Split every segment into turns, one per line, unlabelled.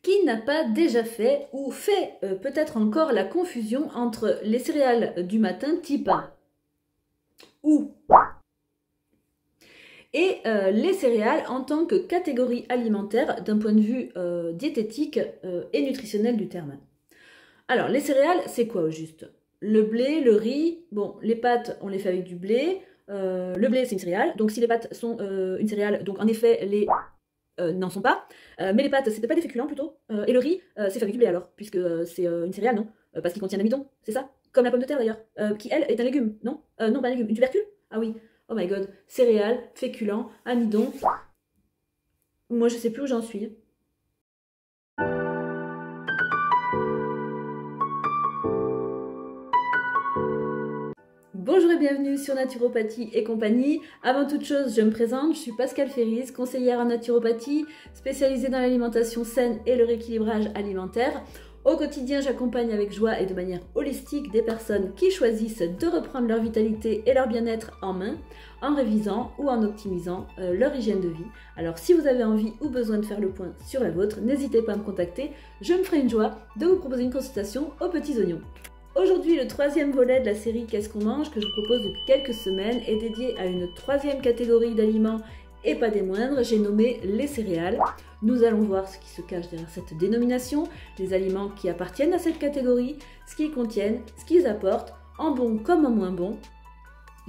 Qui n'a pas déjà fait ou fait peut-être encore la confusion entre les céréales du matin type ou et les céréales en tant que catégorie alimentaire d'un point de vue diététique et nutritionnel du terme. Alors, les céréales, c'est quoi au juste? Le blé, le riz, bon, les pâtes, on les fait avec du blé. Le blé, c'est une céréale. Donc, si les pâtes sont une céréale, donc en effet, les n'en sont pas. Mais les pâtes, c'était pas des féculents plutôt. Et le riz, c'est fait avec du blé alors, puisque c'est une céréale, non? Parce qu'il contient l'amidon, c'est ça? Comme la pomme de terre d'ailleurs, qui elle est un légume, non? Non, pas un légume, une tubercule? Ah oui, oh my god, céréales, féculents, amidon. Moi, je sais plus où j'en suis. Bonjour et bienvenue sur Naturopathie et compagnie. Avant toute chose, je me présente, je suis Pascale Ferris, conseillère en naturopathie, spécialisée dans l'alimentation saine et le rééquilibrage alimentaire. Au quotidien, j'accompagne avec joie et de manière holistique des personnes qui choisissent de reprendre leur vitalité et leur bien-être en main, en révisant ou en optimisant leur hygiène de vie. Alors si vous avez envie ou besoin de faire le point sur la vôtre, n'hésitez pas à me contacter, je me ferai une joie de vous proposer une consultation aux petits oignons. Aujourd'hui, le troisième volet de la série Qu'est-ce qu'on mange que je vous propose depuis quelques semaines est dédié à une troisième catégorie d'aliments et pas des moindres, j'ai nommé les céréales. Nous allons voir ce qui se cache derrière cette dénomination, les aliments qui appartiennent à cette catégorie, ce qu'ils contiennent, ce qu'ils apportent, en bon comme en moins bon,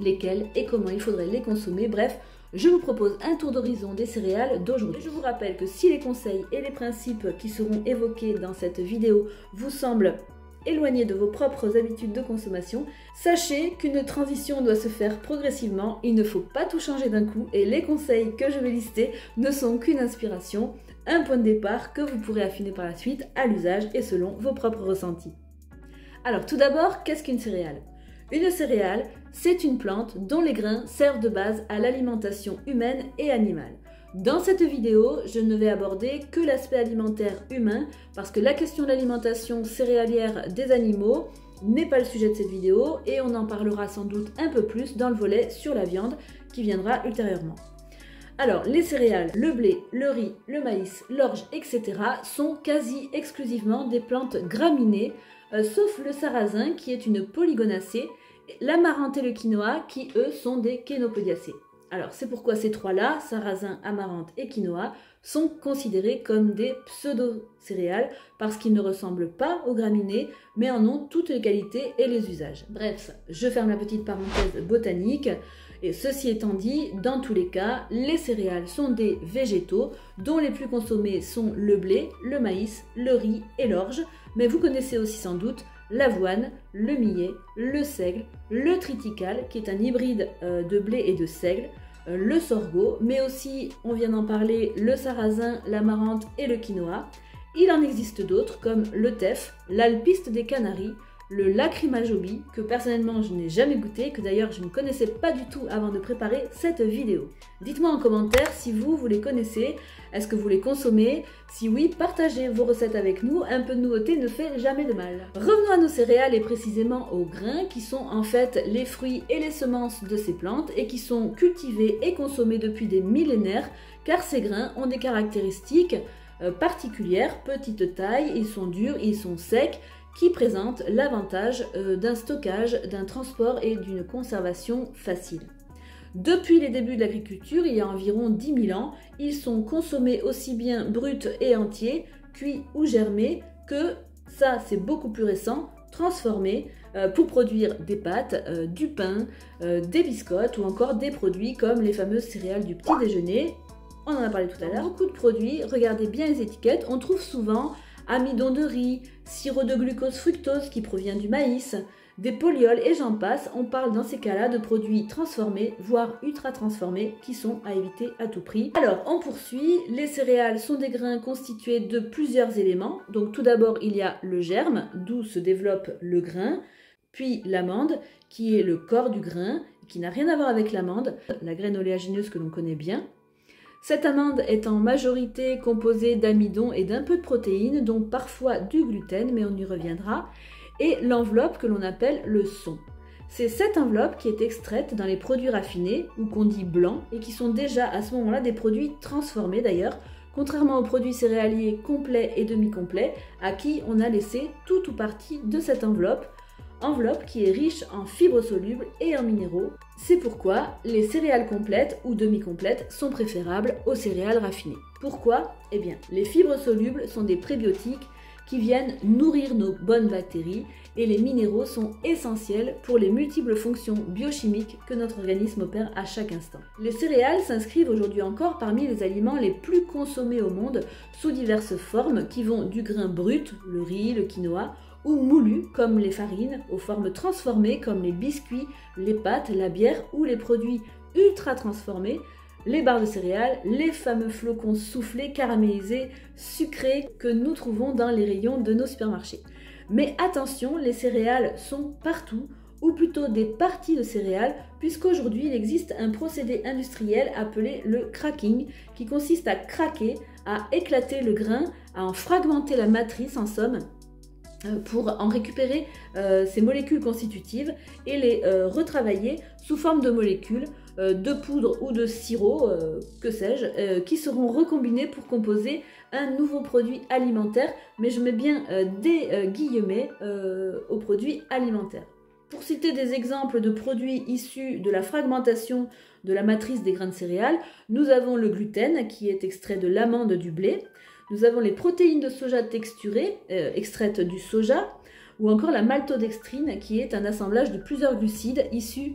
lesquels et comment il faudrait les consommer, bref. Je vous propose un tour d'horizon des céréales d'aujourd'hui. Je vous rappelle que si les conseils et les principes qui seront évoqués dans cette vidéo vous semblent éloigné de vos propres habitudes de consommation, sachez qu'une transition doit se faire progressivement, il ne faut pas tout changer d'un coup et les conseils que je vais lister ne sont qu'une inspiration, un point de départ que vous pourrez affiner par la suite à l'usage et selon vos propres ressentis. Alors tout d'abord, qu'est-ce qu'une céréale? Une céréale, c'est une plante dont les grains servent de base à l'alimentation humaine et animale. Dans cette vidéo, je ne vais aborder que l'aspect alimentaire humain parce que la question de l'alimentation céréalière des animaux n'est pas le sujet de cette vidéo et on en parlera sans doute un peu plus dans le volet sur la viande qui viendra ultérieurement. Alors, les céréales, le blé, le riz, le maïs, l'orge, etc. sont quasi exclusivement des plantes graminées, sauf le sarrasin qui est une polygonacée, l'amarante et le quinoa qui eux sont des kénopodiacées. Alors, c'est pourquoi ces trois-là, sarrasin, amarante et quinoa, sont considérés comme des pseudo-céréales parce qu'ils ne ressemblent pas aux graminées, mais en ont toutes les qualités et les usages. Bref, je ferme la petite parenthèse botanique. Et ceci étant dit, dans tous les cas, les céréales sont des végétaux dont les plus consommés sont le blé, le maïs, le riz et l'orge, mais vous connaissez aussi sans doute l'avoine, le millet, le seigle, le triticale qui est un hybride de blé et de seigle, le sorgho, mais aussi, on vient d'en parler, le sarrasin, l'amarante et le quinoa. Il en existe d'autres comme le teff, l'alpiste des Canaries, le lacrymajobi, que personnellement je n'ai jamais goûté, que d'ailleurs je ne connaissais pas du tout avant de préparer cette vidéo. Dites-moi en commentaire si vous les connaissez, est-ce que vous les consommez? Si oui, partagez vos recettes avec nous, un peu de nouveauté ne fait jamais de mal. Revenons à nos céréales et précisément aux grains qui sont en fait les fruits et les semences de ces plantes et qui sont cultivés et consommés depuis des millénaires car ces grains ont des caractéristiques particulières, petite taille, ils sont durs, ils sont secs, qui présentent l'avantage d'un stockage, d'un transport et d'une conservation facile. Depuis les débuts de l'agriculture, il y a environ 10 000 ans, ils sont consommés aussi bien bruts et entiers, cuits ou germés, que, ça c'est beaucoup plus récent, transformés pour produire des pâtes, du pain, des biscottes ou encore des produits comme les fameuses céréales du petit déjeuner. On en a parlé tout à l'heure. Beaucoup de produits, regardez bien les étiquettes, on trouve souvent amidon de riz, sirop de glucose fructose qui provient du maïs, des polyols et j'en passe. On parle dans ces cas-là de produits transformés, voire ultra transformés, qui sont à éviter à tout prix. Alors, on poursuit. Les céréales sont des grains constitués de plusieurs éléments. Donc tout d'abord, il y a le germe, d'où se développe le grain, puis l'amande, qui est le corps du grain, qui n'a rien à voir avec l'amande, la graine oléagineuse que l'on connaît bien. Cette amande est en majorité composée d'amidon et d'un peu de protéines, donc parfois du gluten, mais on y reviendra, et l'enveloppe que l'on appelle le son. C'est cette enveloppe qui est extraite dans les produits raffinés, ou qu'on dit blancs, et qui sont déjà à ce moment-là des produits transformés d'ailleurs, contrairement aux produits céréaliers complets et demi-complets, à qui on a laissé tout ou partie de cette enveloppe qui est riche en fibres solubles et en minéraux. C'est pourquoi les céréales complètes ou demi-complètes sont préférables aux céréales raffinées. Pourquoi? Eh bien, les fibres solubles sont des prébiotiques qui viennent nourrir nos bonnes bactéries et les minéraux sont essentiels pour les multiples fonctions biochimiques que notre organisme opère à chaque instant. Les céréales s'inscrivent aujourd'hui encore parmi les aliments les plus consommés au monde sous diverses formes qui vont du grain brut, le riz, le quinoa, ou moulus comme les farines, aux formes transformées comme les biscuits, les pâtes, la bière ou les produits ultra transformés, les barres de céréales, les fameux flocons soufflés, caramélisés, sucrés que nous trouvons dans les rayons de nos supermarchés. Mais attention, les céréales sont partout, ou plutôt des parties de céréales, puisqu'aujourd'hui il existe un procédé industriel appelé le cracking, qui consiste à craquer, à éclater le grain, à en fragmenter la matrice en somme, pour en récupérer ces molécules constitutives et les retravailler sous forme de molécules, de poudre ou de sirop, que sais-je, qui seront recombinées pour composer un nouveau produit alimentaire, mais je mets bien des guillemets aux produits alimentaires. Pour citer des exemples de produits issus de la fragmentation de la matrice des grains de céréales, nous avons le gluten qui est extrait de l'amande du blé. Nous avons les protéines de soja texturées, extraites du soja, ou encore la maltodextrine, qui est un assemblage de plusieurs glucides issus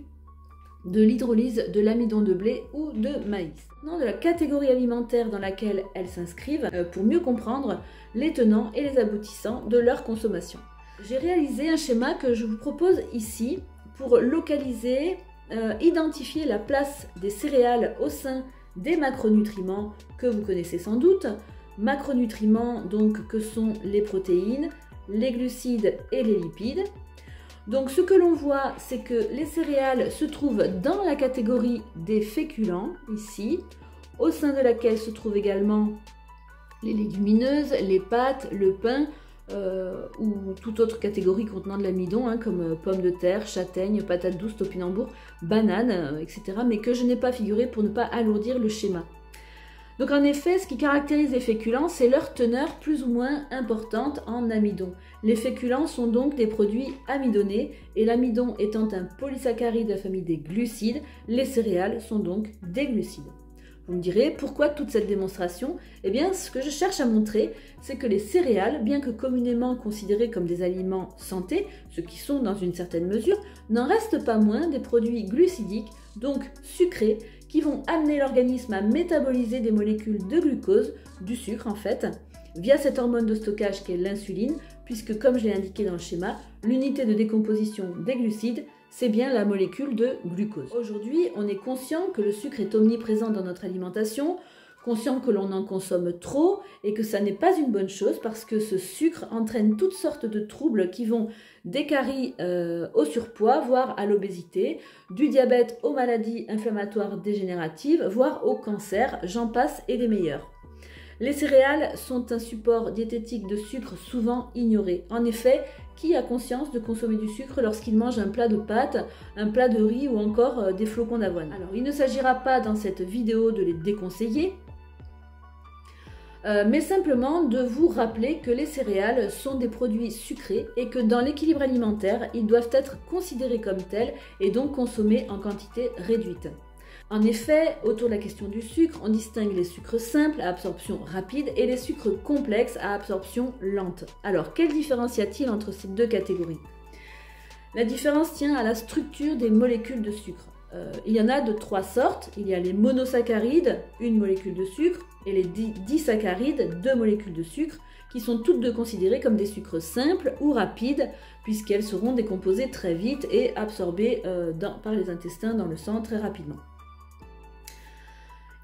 de l'hydrolyse de l'amidon de blé ou de maïs. Maintenant, de la catégorie alimentaire dans laquelle elles s'inscrivent, pour mieux comprendre les tenants et les aboutissants de leur consommation. J'ai réalisé un schéma que je vous propose ici pour localiser, identifier la place des céréales au sein des macronutriments que vous connaissez sans doute. Macronutriments donc que sont les protéines, les glucides et les lipides. Donc ce que l'on voit, c'est que les céréales se trouvent dans la catégorie des féculents, ici, au sein de laquelle se trouvent également les légumineuses, les pâtes, le pain, ou toute autre catégorie contenant de l'amidon, comme pommes de terre, châtaignes, patates douces, topinambour, bananes, etc. mais que je n'ai pas figuré pour ne pas alourdir le schéma. Donc en effet, ce qui caractérise les féculents, c'est leur teneur plus ou moins importante en amidon. Les féculents sont donc des produits amidonnés, et l'amidon étant un polysaccharide de la famille des glucides, les céréales sont donc des glucides. Vous me direz, pourquoi toute cette démonstration? Eh bien, ce que je cherche à montrer, c'est que les céréales, bien que communément considérées comme des aliments santé, ce qui sont dans une certaine mesure, n'en restent pas moins des produits glucidiques, donc sucrés, qui vont amener l'organisme à métaboliser des molécules de glucose, du sucre en fait, via cette hormone de stockage qu'est l'insuline, puisque comme je l'ai indiqué dans le schéma, l'unité de décomposition des glucides, c'est bien la molécule de glucose. Aujourd'hui, on est conscient que le sucre est omniprésent dans notre alimentation, conscient que l'on en consomme trop et que ça n'est pas une bonne chose parce que ce sucre entraîne toutes sortes de troubles qui vont des caries au surpoids, voire à l'obésité, du diabète aux maladies inflammatoires dégénératives, voire au cancer, j'en passe et des meilleurs. Les céréales sont un support diététique de sucre souvent ignoré. En effet, qui a conscience de consommer du sucre lorsqu'il mange un plat de pâtes, un plat de riz ou encore des flocons d'avoine? Alors, il ne s'agira pas dans cette vidéo de les déconseiller, mais simplement de vous rappeler que les céréales sont des produits sucrés et que dans l'équilibre alimentaire, ils doivent être considérés comme tels et donc consommés en quantité réduite. En effet, autour de la question du sucre, on distingue les sucres simples à absorption rapide et les sucres complexes à absorption lente. Alors, quelle différence y a-t-il entre ces deux catégories? La différence tient à la structure des molécules de sucre. Il y en a de trois sortes. Il y a les monosaccharides, une molécule de sucre, et les disaccharides, deux molécules de sucre, qui sont toutes deux considérées comme des sucres simples ou rapides, puisqu'elles seront décomposées très vite et absorbées par les intestins dans le sang très rapidement.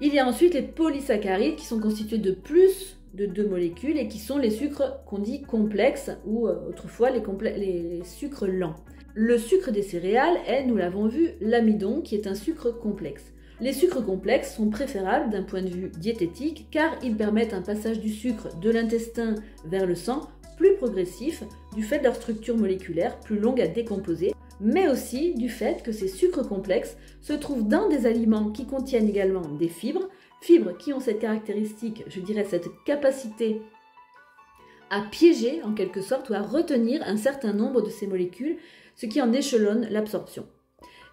Il y a ensuite les polysaccharides qui sont constitués de plus de deux molécules et qui sont les sucres qu'on dit complexes ou autrefois les sucres lents. Le sucre des céréales est, nous l'avons vu, l'amidon qui est un sucre complexe. Les sucres complexes sont préférables d'un point de vue diététique car ils permettent un passage du sucre de l'intestin vers le sang plus progressif du fait de leur structure moléculaire plus longue à décomposer, mais aussi du fait que ces sucres complexes se trouvent dans des aliments qui contiennent également des fibres Fibres qui ont cette caractéristique, je dirais cette capacité à piéger en quelque sorte ou à retenir un certain nombre de ces molécules, ce qui en échelonne l'absorption.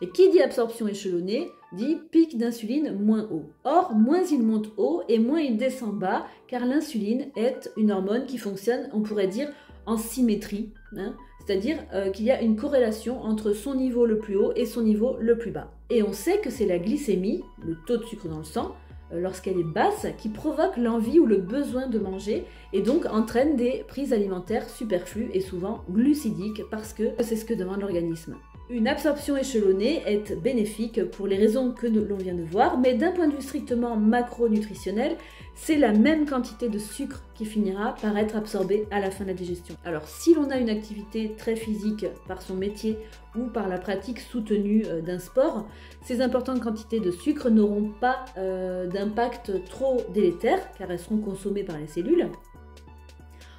Et qui dit absorption échelonnée dit pic d'insuline moins haut. Or, moins il monte haut et moins il descend bas, car l'insuline est une hormone qui fonctionne, on pourrait dire, en symétrie, hein, c'est-à-dire qu'il y a une corrélation entre son niveau le plus haut et son niveau le plus bas. Et on sait que c'est la glycémie, le taux de sucre dans le sang, lorsqu'elle est basse, qui provoque l'envie ou le besoin de manger et donc entraîne des prises alimentaires superflues et souvent glucidiques parce que c'est ce que demande l'organisme. Une absorption échelonnée est bénéfique pour les raisons que l'on vient de voir, mais d'un point de vue strictement macronutritionnel, c'est la même quantité de sucre qui finira par être absorbée à la fin de la digestion. Alors si l'on a une activité très physique par son métier ou par la pratique soutenue d'un sport, ces importantes quantités de sucre n'auront pas d'impact trop délétère car elles seront consommées par les cellules.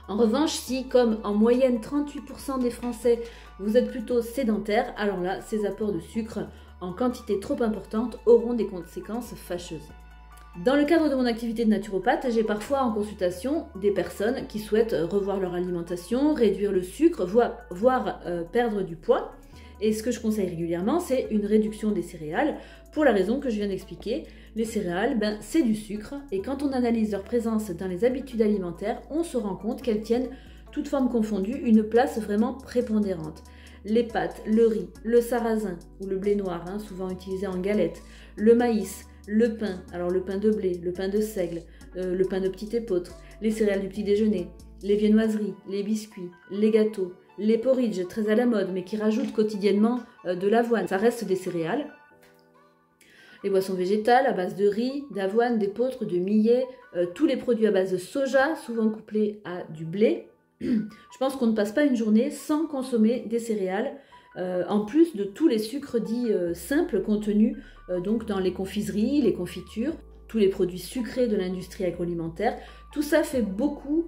En revanche, si, comme en moyenne 38% des Français, vous êtes plutôt sédentaire, alors là, ces apports de sucre en quantité trop importante auront des conséquences fâcheuses. Dans le cadre de mon activité de naturopathe, j'ai parfois en consultation des personnes qui souhaitent revoir leur alimentation, réduire le sucre, voire perdre du poids. Et ce que je conseille régulièrement, c'est une réduction des céréales, pour la raison que je viens d'expliquer. Les céréales, c'est du sucre, et quand on analyse leur présence dans les habitudes alimentaires, on se rend compte qu'elles tiennent, toutes formes confondues, une place vraiment prépondérante. Les pâtes, le riz, le sarrasin, ou le blé noir, souvent utilisé en galette, le maïs, le pain, alors le pain de blé, le pain de seigle, le pain de petit épeautre, les céréales du petit déjeuner, les viennoiseries, les biscuits, les gâteaux, les porridge, très à la mode, mais qui rajoutent quotidiennement de l'avoine, ça reste des céréales. Les boissons végétales à base de riz, d'avoine, d'épeautre, de millet, tous les produits à base de soja, souvent couplés à du blé. Je pense qu'on ne passe pas une journée sans consommer des céréales, en plus de tous les sucres dits simples contenus donc dans les confiseries, les confitures, tous les produits sucrés de l'industrie agroalimentaire. Tout ça fait beaucoup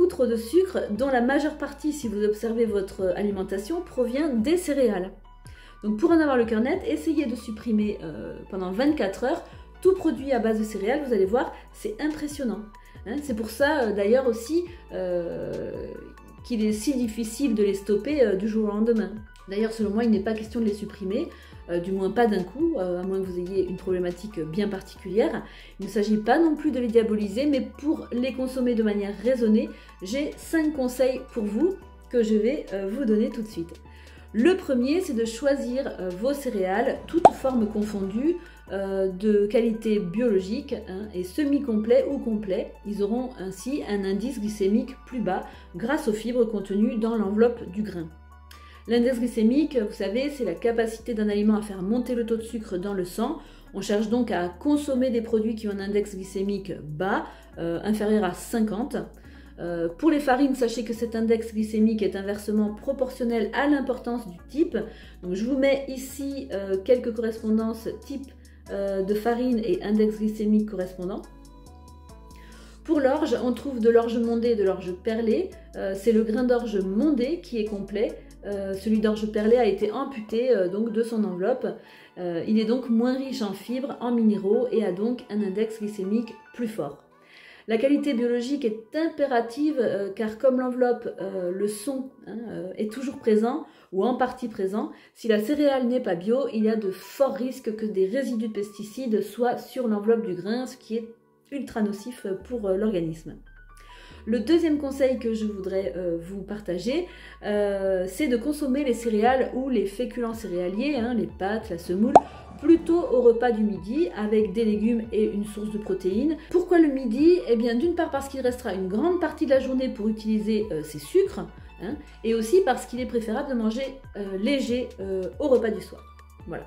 trop de sucre, dont la majeure partie, si vous observez votre alimentation, provient des céréales. Donc pour en avoir le cœur net, essayez de supprimer pendant 24 heures tout produit à base de céréales, vous allez voir, c'est impressionnant. C'est pour ça d'ailleurs aussi qu'il est si difficile de les stopper du jour au lendemain. D'ailleurs, selon moi, il n'est pas question de les supprimer, du moins pas d'un coup, à moins que vous ayez une problématique bien particulière. Il ne s'agit pas non plus de les diaboliser, mais pour les consommer de manière raisonnée, j'ai 5 conseils pour vous que je vais vous donner tout de suite. Le premier, c'est de choisir vos céréales, toutes formes confondues, de qualité biologique et semi-complet ou complet. Ils auront ainsi un indice glycémique plus bas grâce aux fibres contenues dans l'enveloppe du grain. L'indice glycémique, vous savez, c'est la capacité d'un aliment à faire monter le taux de sucre dans le sang. On cherche donc à consommer des produits qui ont un index glycémique bas, inférieur à 50. Pour les farines, sachez que cet index glycémique est inversement proportionnel à l'importance du type. Donc, je vous mets ici quelques correspondances type de farine et index glycémique correspondant. Pour l'orge, on trouve de l'orge mondé et de l'orge perlé. C'est le grain d'orge mondé qui est complet. Celui d'orge perlé a été amputé donc de son enveloppe. Il est donc moins riche en fibres, en minéraux et a donc un index glycémique plus fort. La qualité biologique est impérative car comme l'enveloppe, le son est toujours présent ou en partie présent, si la céréale n'est pas bio, il y a de forts risques que des résidus de pesticides soient sur l'enveloppe du grain, ce qui est ultra nocif pour l'organisme. Le deuxième conseil que je voudrais vous partager, c'est de consommer les céréales ou les féculents céréaliers, les pâtes, la semoule, plutôt au repas du midi avec des légumes et une source de protéines. Pourquoi le midi? Eh bien, d'une part parce qu'il restera une grande partie de la journée pour utiliser ces sucres, et aussi parce qu'il est préférable de manger léger au repas du soir. Voilà.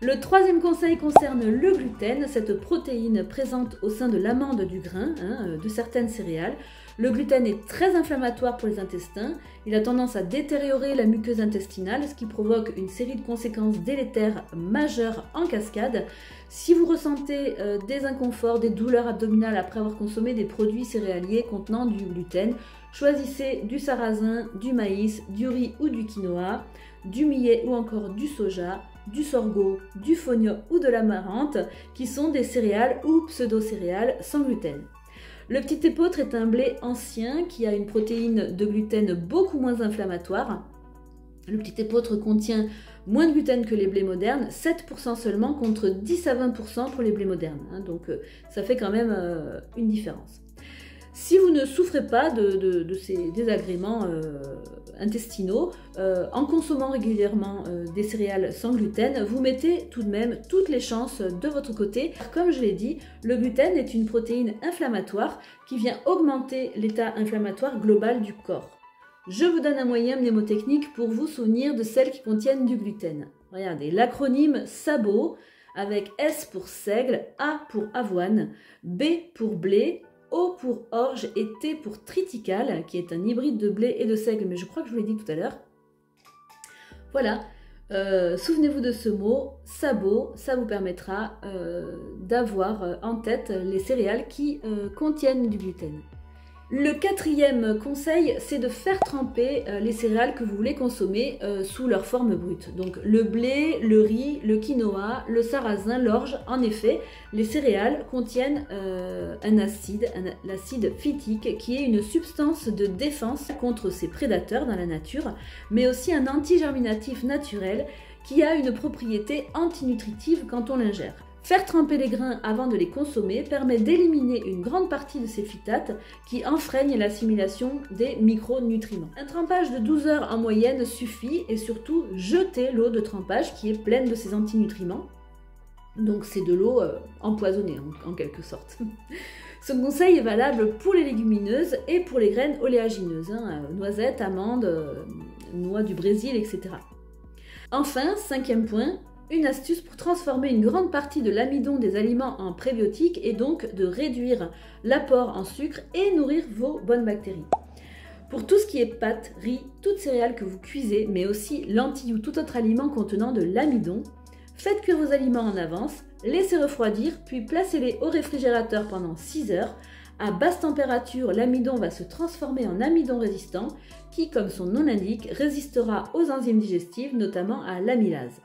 Le troisième conseil concerne le gluten, cette protéine présente au sein de l'amande du grain, de certaines céréales. Le gluten est très inflammatoire pour les intestins, il a tendance à détériorer la muqueuse intestinale, ce qui provoque une série de conséquences délétères majeures en cascade. Si vous ressentez des inconforts, des douleurs abdominales après avoir consommé des produits céréaliers contenant du gluten, choisissez du sarrasin, du maïs, du riz ou du quinoa, du millet ou encore du soja. du sorgho, du fonio ou de l'amarante, qui sont des céréales ou pseudo-céréales sans gluten. Le petit épeautre est un blé ancien qui a une protéine de gluten beaucoup moins inflammatoire. Le petit épeautre contient moins de gluten que les blés modernes, 7% seulement contre 10 à 20% pour les blés modernes. Donc ça fait quand même une différence. Si vous ne souffrez pas de ces désagréments intestinaux, en consommant régulièrement des céréales sans gluten, vous mettez tout de même toutes les chances de votre côté. Comme je l'ai dit, le gluten est une protéine inflammatoire qui vient augmenter l'état inflammatoire global du corps. Je vous donne un moyen mnémotechnique pour vous souvenir de celles qui contiennent du gluten. Regardez, l'acronyme SABO avec S pour seigle, A pour avoine, B pour blé, O pour orge et T pour triticale, qui est un hybride de blé et de seigle, mais je crois que je vous l'ai dit tout à l'heure. Voilà, souvenez-vous de ce mot, SABO, ça vous permettra d'avoir en tête les céréales qui contiennent du gluten. Le quatrième conseil, c'est de faire tremper les céréales que vous voulez consommer sous leur forme brute. Donc le blé, le riz, le quinoa, le sarrasin, l'orge. En effet, les céréales contiennent un acide, l'acide phytique, qui est une substance de défense contre ses prédateurs dans la nature, mais aussi un antigerminatif naturel qui a une propriété antinutritive quand on l'ingère. Faire tremper les grains avant de les consommer permet d'éliminer une grande partie de ces phytates qui enfreignent l'assimilation des micronutriments. Un trempage de 12 heures en moyenne suffit et surtout jetez l'eau de trempage qui est pleine de ces antinutriments. Donc c'est de l'eau empoisonnée en quelque sorte. Ce conseil est valable pour les légumineuses et pour les graines oléagineuses, noisettes, amandes, noix du Brésil, etc. Enfin, cinquième point, une astuce pour transformer une grande partie de l'amidon des aliments en prébiotiques et donc de réduire l'apport en sucre et nourrir vos bonnes bactéries. Pour tout ce qui est pâtes, riz, toutes céréales que vous cuisez, mais aussi lentilles ou tout autre aliment contenant de l'amidon, faites cuire vos aliments en avance, laissez refroidir, puis placez-les au réfrigérateur pendant 6 heures. À basse température, l'amidon va se transformer en amidon résistant qui, comme son nom l'indique, résistera aux enzymes digestives, notamment à l'amylase.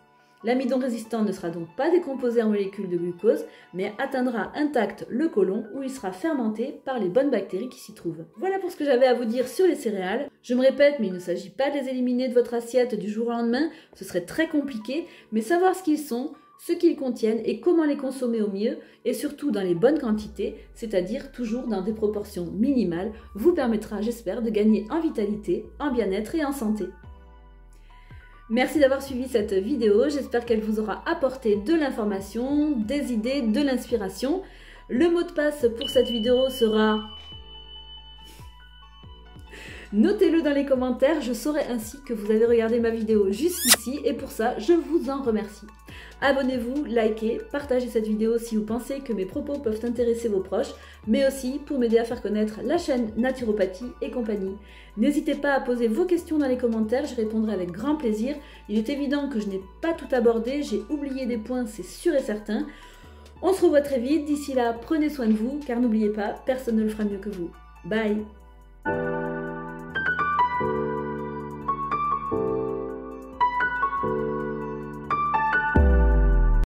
L'amidon résistant ne sera donc pas décomposé en molécules de glucose, mais atteindra intact le côlon où il sera fermenté par les bonnes bactéries qui s'y trouvent. Voilà pour ce que j'avais à vous dire sur les céréales. Je me répète, mais il ne s'agit pas de les éliminer de votre assiette du jour au lendemain, ce serait très compliqué, mais savoir ce qu'ils sont, ce qu'ils contiennent et comment les consommer au mieux, et surtout dans les bonnes quantités, c'est-à-dire toujours dans des proportions minimales, vous permettra, j'espère, de gagner en vitalité, en bien-être et en santé. Merci d'avoir suivi cette vidéo, j'espère qu'elle vous aura apporté de l'information, des idées, de l'inspiration. Le mot de passe pour cette vidéo sera... Notez-le dans les commentaires, je saurai ainsi que vous avez regardé ma vidéo jusqu'ici et pour ça, je vous en remercie. Abonnez-vous, likez, partagez cette vidéo si vous pensez que mes propos peuvent intéresser vos proches, mais aussi pour m'aider à faire connaître la chaîne Naturopathie et compagnie. N'hésitez pas à poser vos questions dans les commentaires, j'y répondrai avec grand plaisir. Il est évident que je n'ai pas tout abordé, j'ai oublié des points, c'est sûr et certain. On se revoit très vite, d'ici là, prenez soin de vous, car n'oubliez pas, personne ne le fera mieux que vous. Bye!